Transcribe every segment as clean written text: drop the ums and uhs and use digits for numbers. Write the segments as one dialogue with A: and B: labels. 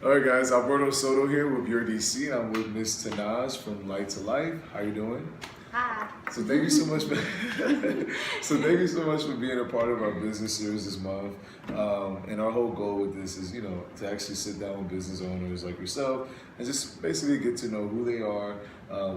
A: All right, guys. Alberto Soto here with YourDC. I'm with Miss Tanaj from Light to Life. How you doing?
B: Hi.
A: So thank you so much for thank you so much for being a part of our business series this month. And our whole goal with this is, to actually sit down with business owners like yourself and just basically get to know who they are,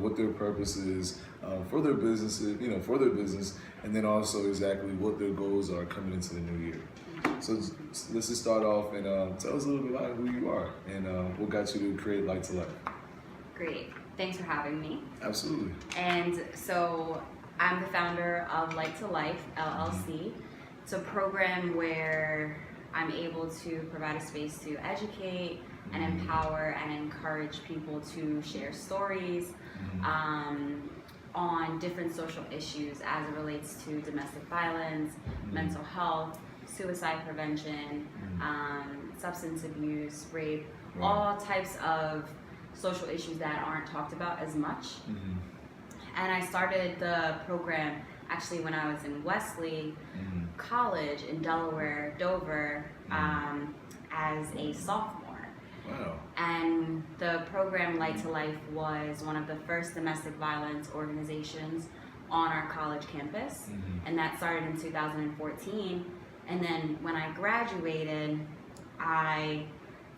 A: what their purpose is for their businesses, for their business, and then also exactly what their goals are coming into the new year. So let's just start off and tell us a little bit about who you are and what got you to create Light to Life.
B: Great. Thanks for having me.
A: Absolutely.
B: And so I'm the founder of Light to Life, LLC. It's a program where I'm able to provide a space to educate and empower and encourage people to share stories on different social issues as it relates to domestic violence, mental health, suicide prevention, substance abuse, rape, all types of social issues that aren't talked about as much. And I started the program actually when I was in Wesley College in Delaware, Dover, as a sophomore.
A: Wow.
B: And the program Light to Life was one of the first domestic violence organizations on our college campus. And that started in 2014. And then when I graduated, I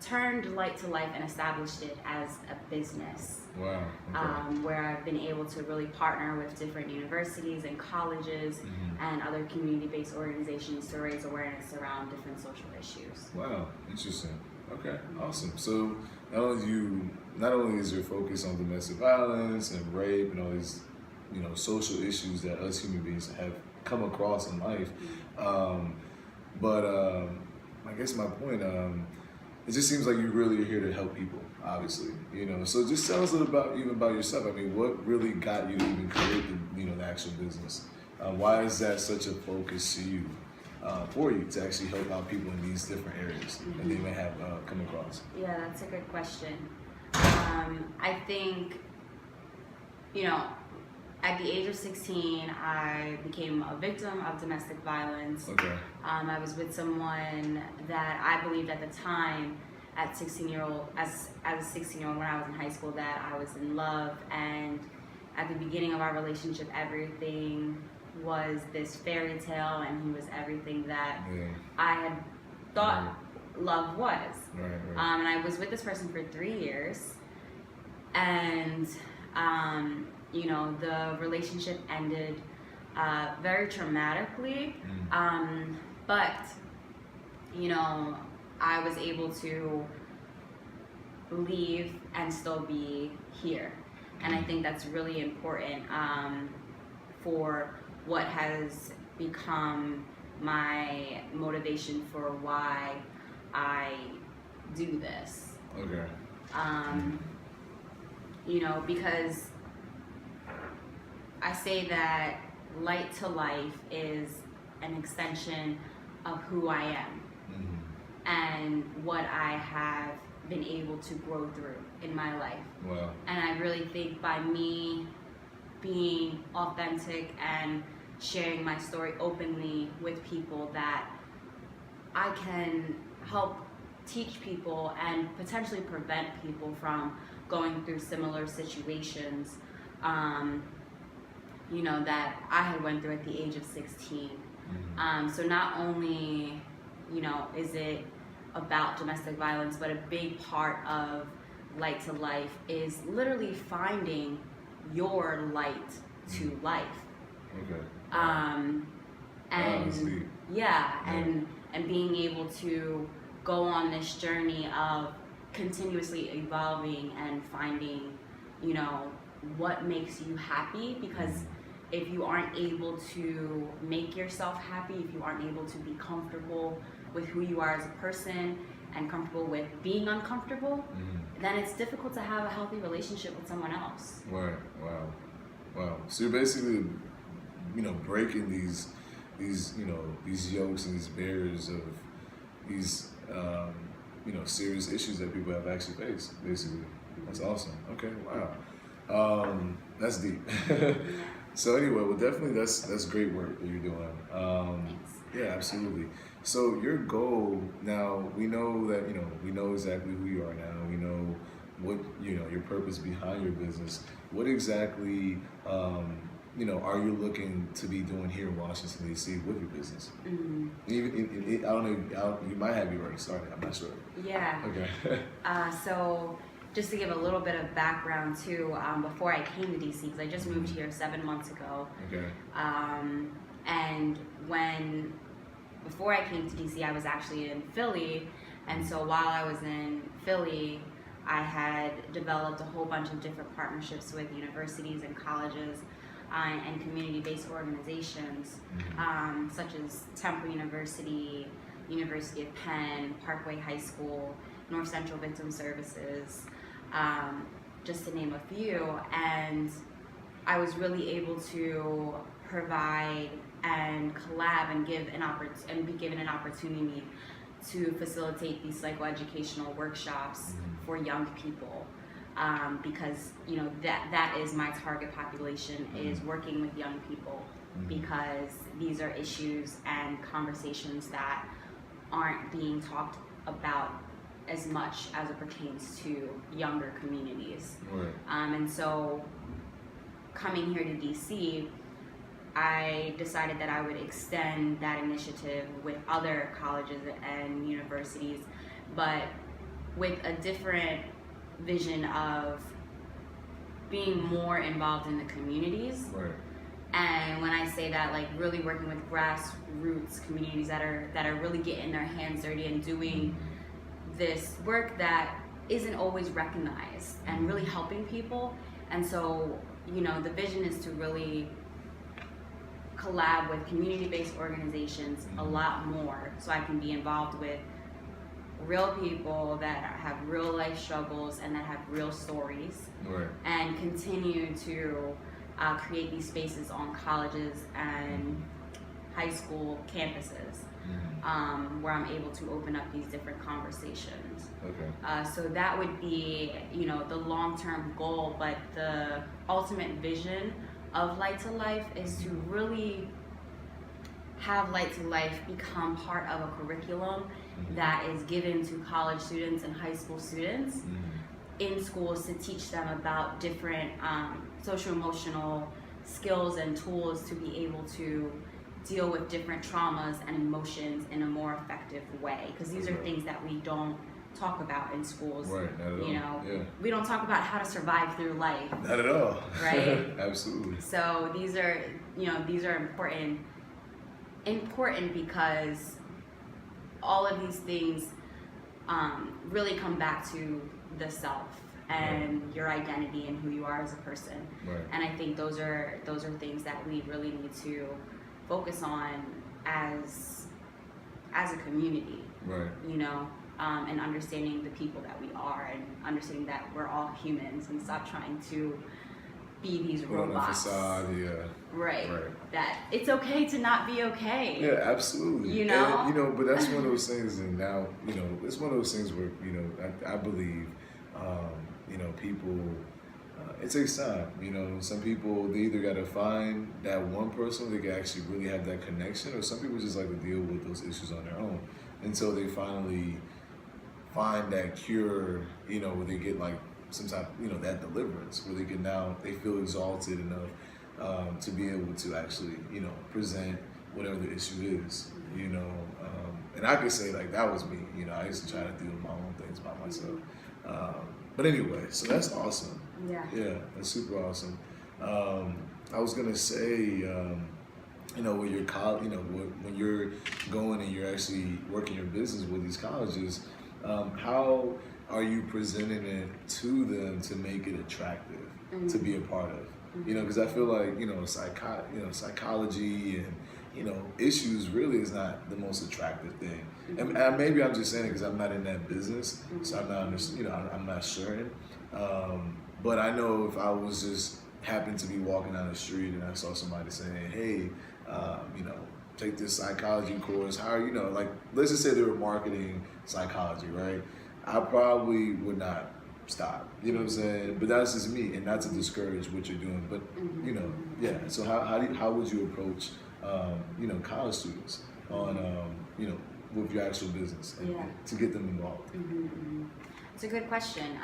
B: turned Light to Life and established it as a business.
A: Wow. Okay.
B: Where I've been able to really partner with different universities and colleges and other community-based organizations to raise awareness around different social issues.
A: Wow, interesting. Okay, awesome. So not only is your focus on domestic violence and rape and all these, social issues that us human beings have come across in life, but I guess my point, it just seems like you really are here to help people, obviously, So just tell us a little about yourself. I mean, what really got you to even create the actual business? Why is that such a focus to you, for you to actually help out people in these different areas that they may have come across?
B: Yeah, that's a good question. I think, at the age of 16, I became a victim of domestic violence.
A: Okay.
B: I was with someone that I believed at the time, as a 16-year-old, when I was in high school, that I was in love. And at the beginning of our relationship, everything was this fairy tale, and he was everything that I had thought love was.
A: Right.
B: And I was with this person for 3 years, and the relationship ended very traumatically, but I was able to leave and still be here, and I think that's really important for what has become my motivation for why I do this.
A: Okay.
B: Because I say that Light to Life is an extension of who I am and what I have been able to grow through in my life.
A: Wow.
B: And I really think by me being authentic and sharing my story openly with people, that I can help teach people and potentially prevent people from going through similar situations that I had went through at the age of 16. So not only, is it about domestic violence, but a big part of Light to Life is literally finding your light to life.
A: Okay.
B: And being able to go on this journey of continuously evolving and finding, what makes you happy, because if you aren't able to make yourself happy, if you aren't able to be comfortable with who you are as a person and comfortable with being uncomfortable, then it's difficult to have a healthy relationship with someone else.
A: Right. Wow. So you're basically, breaking these yokes and these barriers of these, serious issues that people have actually faced, basically. That's awesome. Okay, wow. That's deep. So anyway, well, definitely that's great work that you're doing.
B: Thanks.
A: Yeah, absolutely. So your goal now, we know that, we know exactly who you are now. We know what, your purpose behind your business. What exactly, are you looking to be doing here in Washington, D.C. with your business?
B: Mm-hmm.
A: Even, I don't know, you might have already started, I'm not sure.
B: Yeah.
A: Okay.
B: So just to give a little bit of background too, before I came to DC, because I just moved here 7 months ago.
A: Okay.
B: And before I came to DC, I was actually in Philly. And so while I was in Philly, I had developed a whole bunch of different partnerships with universities and colleges and community-based organizations, such as Temple University, University of Penn, Parkway High School, North Central Victim Services, just to name a few. And I was really able to provide and collab and be given an opportunity to facilitate these psychoeducational workshops for young people, because that is my target population, is working with young people, because these are issues and conversations that aren't being talked about as much as it pertains to younger communities.
A: Right.
B: And so coming here to DC, I decided that I would extend that initiative with other colleges and universities, but with a different vision of being more involved in the communities.
A: Right.
B: And when I say that, like really working with grassroots communities that are really getting their hands dirty and doing this work that isn't always recognized and really helping people. And so, the vision is to really collab with community-based organizations a lot more, so I can be involved with real people that have real life struggles and that have real stories,
A: Right.
B: and continue to create these spaces on colleges and high school campuses, where I'm able to open up these different conversations.
A: Okay.
B: So that would be, the long-term goal, but the ultimate vision of Light to Life is to really have Light to Life become part of a curriculum that is given to college students and high school students in schools, to teach them about different social-emotional skills and tools to be able to deal with different traumas and emotions in a more effective way, because these are things that we don't talk about in schools.
A: Right, not at all. Yeah.
B: We don't talk about how to survive through life.
A: Not at all.
B: Right?
A: Absolutely.
B: So these are important because all of these things really come back to the self and your identity and who you are as a person.
A: Right.
B: And I think those are things that we really need to focus on as a community.
A: Right.
B: And understanding the people that we are, and understanding that we're all humans, and stop trying to be these
A: Put on a
B: robots.
A: facade, yeah.
B: Right.
A: Right.
B: That it's okay to not be okay.
A: Yeah, absolutely.
B: You know?
A: And, but that's one of those things, and now, it's one of those things where, I believe, people, it takes time. Some people, they either got to find that one person they can actually really have that connection, or some people just like to deal with those issues on their own until they finally find that cure, where they get like some type, that deliverance, where they feel exalted enough to be able to actually, present whatever the issue is, and I could say like that was me, I used to try to do my own things by myself. But anyway, so that's awesome.
B: Yeah.
A: Yeah, that's super awesome. I was gonna say, when you're when you're going and you're actually working your business with these colleges, how are you presenting it to them to make it attractive to be a part of? Because I feel like psychology and issues really is not the most attractive thing. And maybe I'm just saying it because I'm not in that business, so I'm not I'm not sure. But I know if I was just happened to be walking down the street and I saw somebody saying, "Hey, take this psychology course," like let's just say they were marketing psychology, right? I probably would not stop. You know what I'm saying? But that's just me, and not to discourage what you're doing. But yeah. So how would you approach college students on with your actual business and
B: Yeah.
A: to get them involved?
B: It's a good question.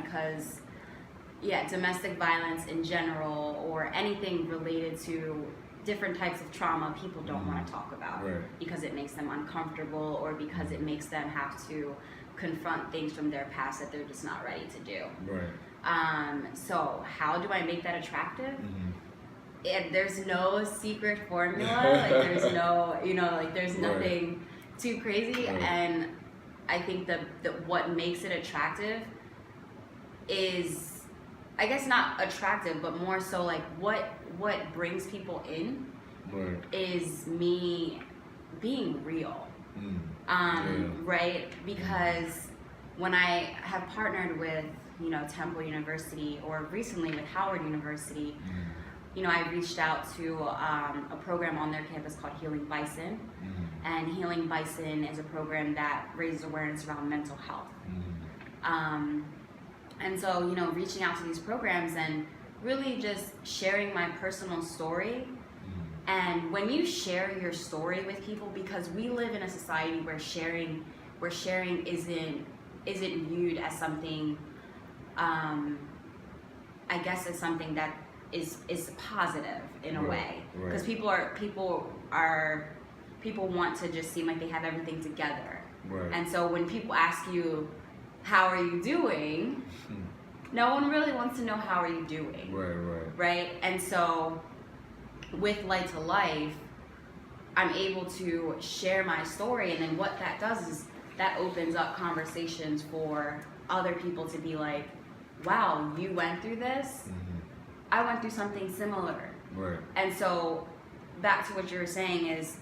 B: Because domestic violence in general or anything related to different types of trauma, people don't want to talk about because it makes them uncomfortable or because it makes them have to confront things from their past that they're just not ready to do. So how do I make that attractive? There's no secret formula. Like there's no, there's nothing too crazy. And I think that what makes it attractive is, I guess not attractive, but more so like what brings people in is me being real. Right? Because when I have partnered with, Temple University or recently with Howard University, I reached out to a program on their campus called Healing Bison. And Healing Bison is a program that raises awareness around mental health. And so, reaching out to these programs and really just sharing my personal story. And when you share your story with people, because we live in a society where sharing isn't viewed as something, I guess as something that is positive in a way. Because people want to just seem like they have everything together. And so when people ask you, how are you doing? No one really wants to know how are you doing. Right? And so with Light to Life, I'm able to share my story, and then what that does is that opens up conversations for other people to be like, wow, you went through this? I went through something similar. And so back to what you were saying is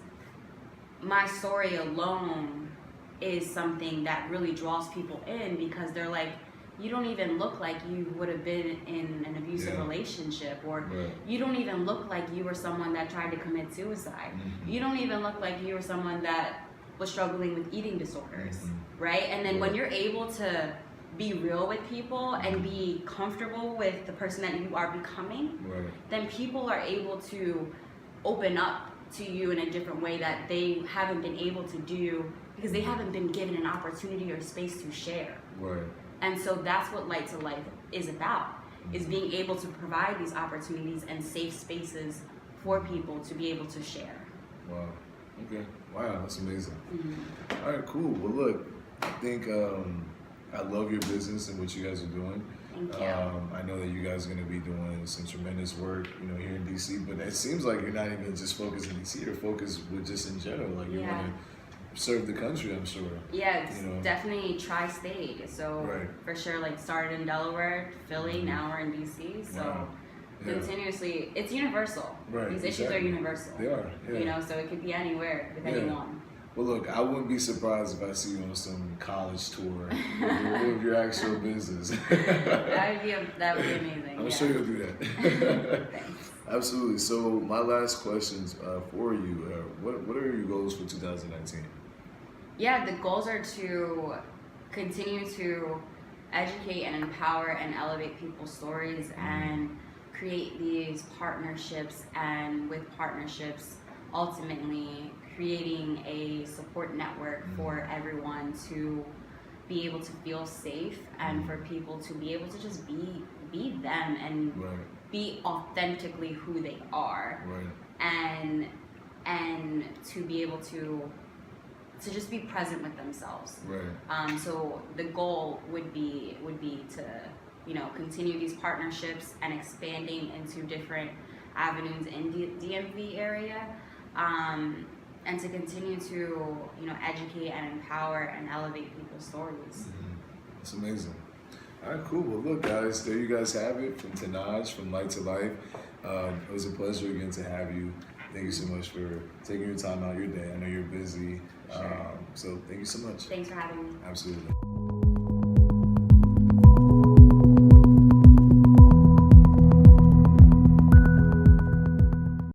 B: my story alone is something that really draws people in because they're like, you don't even look like you would have been in an abusive relationship, or you don't even look like you were someone that tried to commit suicide. You don't even look like you were someone that was struggling with eating disorders, right? And then when you're able to be real with people and be comfortable with the person that you are becoming, then people are able to open up to you in a different way that they haven't been able to do because they haven't been given an opportunity or space to share. And so that's what Light to Life is about, is being able to provide these opportunities and safe spaces for people to be able to share.
A: Wow. Okay. Wow, that's amazing. All right, cool. Well, look, I think I love your business and what you guys are doing.
B: Thank you.
A: I know that you guys are going to be doing some tremendous work, here in DC, but it seems like you're not even just focused in DC, you're focused with just in general. Like you want to serve the country, I'm sure.
B: Yeah, it's definitely tri-state. So for sure, like started in Delaware, Philly, now we're in DC. So continuously, it's universal. These issues are universal.
A: They are.
B: So it could be anywhere with anyone.
A: Well, look, I wouldn't be surprised if I see you on some college tour with your actual business.
B: That would be amazing.
A: I'm sure you'll do that.
B: Thanks.
A: Absolutely. So my last questions for you, what are your goals for 2019?
B: Yeah, the goals are to continue to educate and empower and elevate people's stories and create these partnerships, and with partnerships, ultimately creating a support network for everyone to be able to feel safe and for people to be able to just be them and be authentically who they are, and to be able to just be present with themselves. So the goal would be to continue these partnerships and expanding into different avenues in the DMV area, and to continue to educate and empower and elevate people's stories.
A: That's amazing. All right, cool. Well, look, guys, there you guys have it from Tanaj from Light to Life. It was a pleasure again to have you. Thank you so much for taking your time out of your day. I know you're busy.
B: Sure.
A: So thank you so much.
B: Thanks for having me.
A: Absolutely.